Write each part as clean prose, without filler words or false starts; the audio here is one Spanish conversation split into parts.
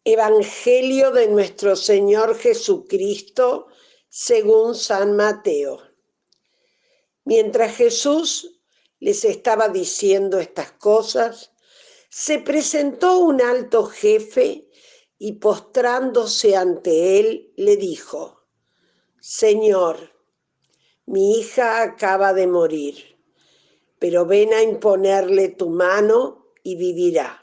Evangelio de nuestro Señor Jesucristo según San Mateo. Mientras Jesús les estaba diciendo estas cosas, se presentó un alto jefe y postrándose ante él le dijo: Señor, mi hija acaba de morir, pero ven a imponerle tu mano y vivirá.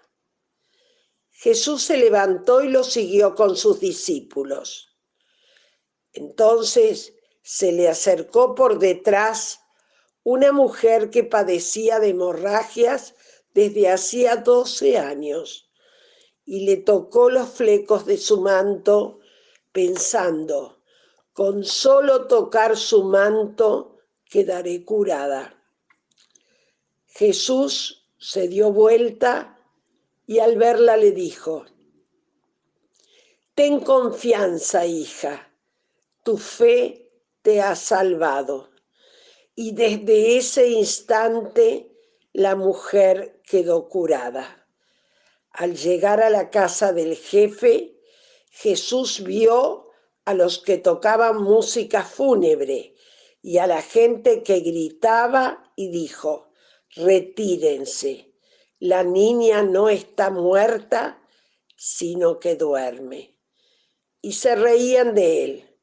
Jesús se levantó y lo siguió con sus discípulos. Entonces se le acercó por detrás una mujer que padecía de hemorragias desde hacía 12 años y le tocó los flecos de su manto, pensando: con solo tocar su manto quedaré curada. Jesús se dio vuelta y al verla le dijo: Ten confianza, hija, tu fe te ha salvado. Y desde ese instante la mujer quedó curada. Al llegar a la casa del jefe, Jesús vio a los que tocaban música fúnebre y a la gente que gritaba y dijo: Retírense, la niña no está muerta, sino que duerme. Y se reían de él.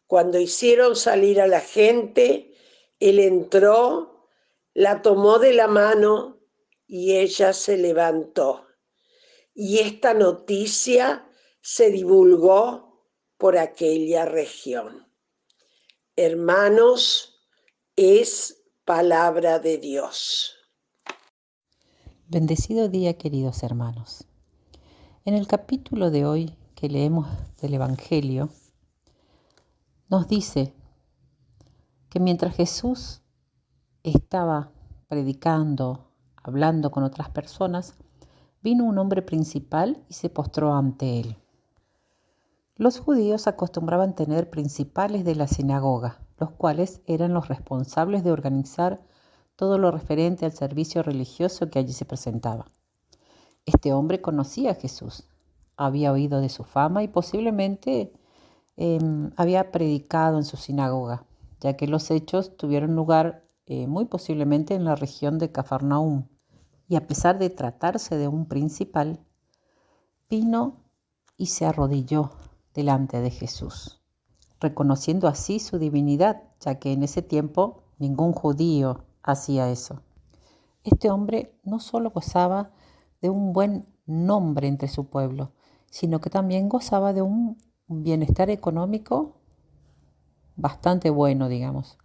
Cuando hicieron salir a la gente, él entró, la tomó de la mano y ella se levantó. Y esta noticia se divulgó por aquella región. Hermanos, es palabra de Dios. Bendecido día, queridos hermanos. En el capítulo de hoy que leemos del Evangelio, nos dice que mientras Jesús estaba predicando, hablando con otras personas, vino un hombre principal y se postró ante él. Los judíos acostumbraban tener principales de la sinagoga, los cuales eran los responsables de organizar todo lo referente al servicio religioso que allí se presentaba. Este hombre conocía a Jesús, había oído de su fama y posiblemente había predicado en su sinagoga, ya que los hechos tuvieron lugar muy posiblemente en la región de Cafarnaúm. Y a pesar de tratarse de un principal, vino y se arrodilló delante de Jesús, reconociendo así su divinidad, ya que en ese tiempo ningún judío hacía eso. Este hombre no solo gozaba de un buen nombre entre su pueblo, sino que también gozaba de un bienestar económico bastante bueno, digamos.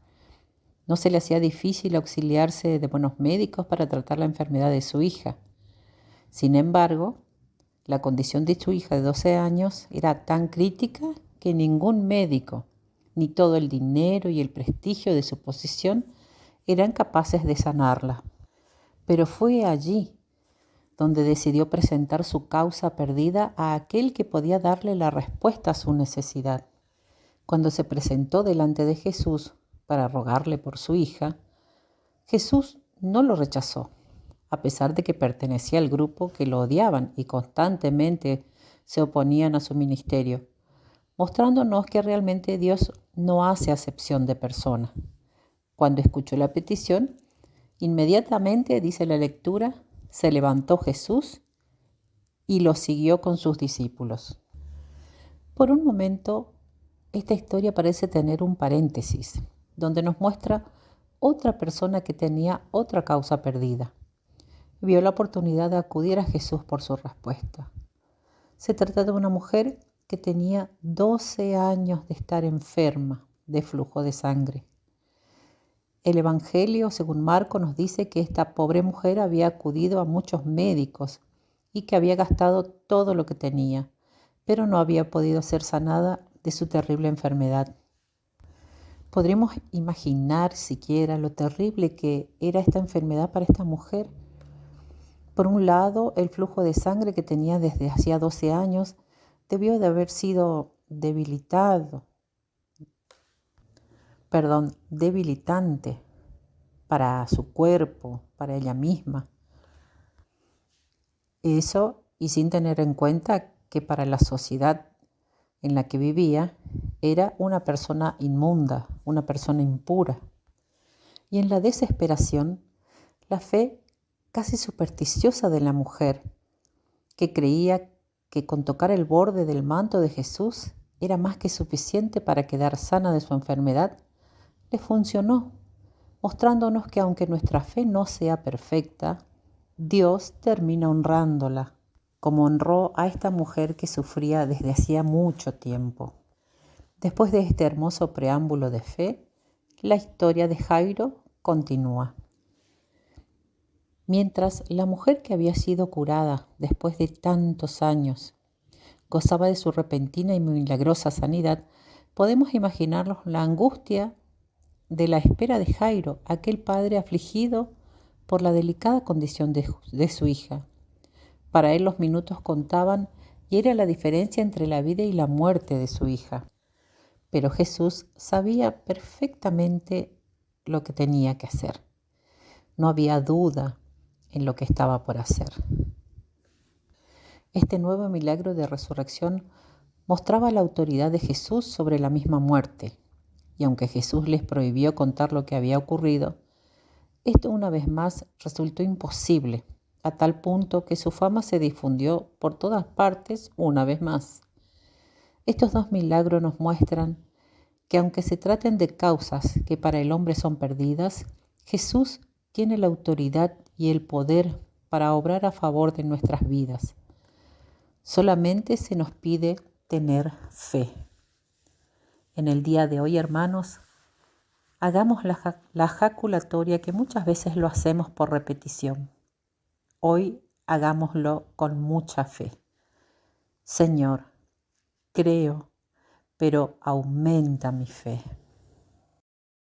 No se le hacía difícil auxiliarse de buenos médicos para tratar la enfermedad de su hija. Sin embargo, la condición de su hija de 12 años era tan crítica que ningún médico, ni todo el dinero y el prestigio de su posición eran capaces de sanarla. Pero fue allí donde decidió presentar su causa perdida a aquel que podía darle la respuesta a su necesidad. Cuando se presentó delante de Jesús para rogarle por su hija, Jesús no lo rechazó, a pesar de que pertenecía al grupo que lo odiaban y constantemente se oponían a su ministerio, mostrándonos que realmente Dios no hace acepción de persona. Cuando escuchó la petición, inmediatamente, dice la lectura, se levantó Jesús y lo siguió con sus discípulos. Por un momento, esta historia parece tener un paréntesis, donde nos muestra otra persona que tenía otra causa perdida. Vio la oportunidad de acudir a Jesús por su respuesta. Se trata de una mujer que tenía 12 años de estar enferma de flujo de sangre. El Evangelio, según Marco, nos dice que esta pobre mujer había acudido a muchos médicos y que había gastado todo lo que tenía, pero no había podido ser sanada de su terrible enfermedad. ¿Podríamos imaginar siquiera lo terrible que era esta enfermedad para esta mujer? Por un lado, el flujo de sangre que tenía desde hacía 12 años debió de haber sido debilitante para su cuerpo, para ella misma. Eso, y sin tener en cuenta que para la sociedad en la que vivía era una persona inmunda, una persona impura. Y en la desesperación, la fe casi supersticiosa de la mujer, que creía que con tocar el borde del manto de Jesús era más que suficiente para quedar sana de su enfermedad, le funcionó, mostrándonos que aunque nuestra fe no sea perfecta, Dios termina honrándola, como honró a esta mujer que sufría desde hacía mucho tiempo. Después de este hermoso preámbulo de fe, la historia de Jairo continúa. Mientras la mujer que había sido curada después de tantos años gozaba de su repentina y milagrosa sanidad, podemos imaginarnos la angustia de la espera de Jairo, aquel padre afligido por la delicada condición de su hija. Para él los minutos contaban y era la diferencia entre la vida y la muerte de su hija. Pero Jesús sabía perfectamente lo que tenía que hacer. No había duda en lo que estaba por hacer. Este nuevo milagro de resurrección mostraba la autoridad de Jesús sobre la misma muerte. Y aunque Jesús les prohibió contar lo que había ocurrido, esto una vez más resultó imposible, a tal punto que su fama se difundió por todas partes una vez más. Estos dos milagros nos muestran que aunque se traten de causas que para el hombre son perdidas, Jesús tiene la autoridad y el poder para obrar a favor de nuestras vidas. Solamente se nos pide tener fe. En el día de hoy, hermanos, hagamos la jaculatoria que muchas veces lo hacemos por repetición. Hoy hagámoslo con mucha fe. Señor, creo, pero aumenta mi fe.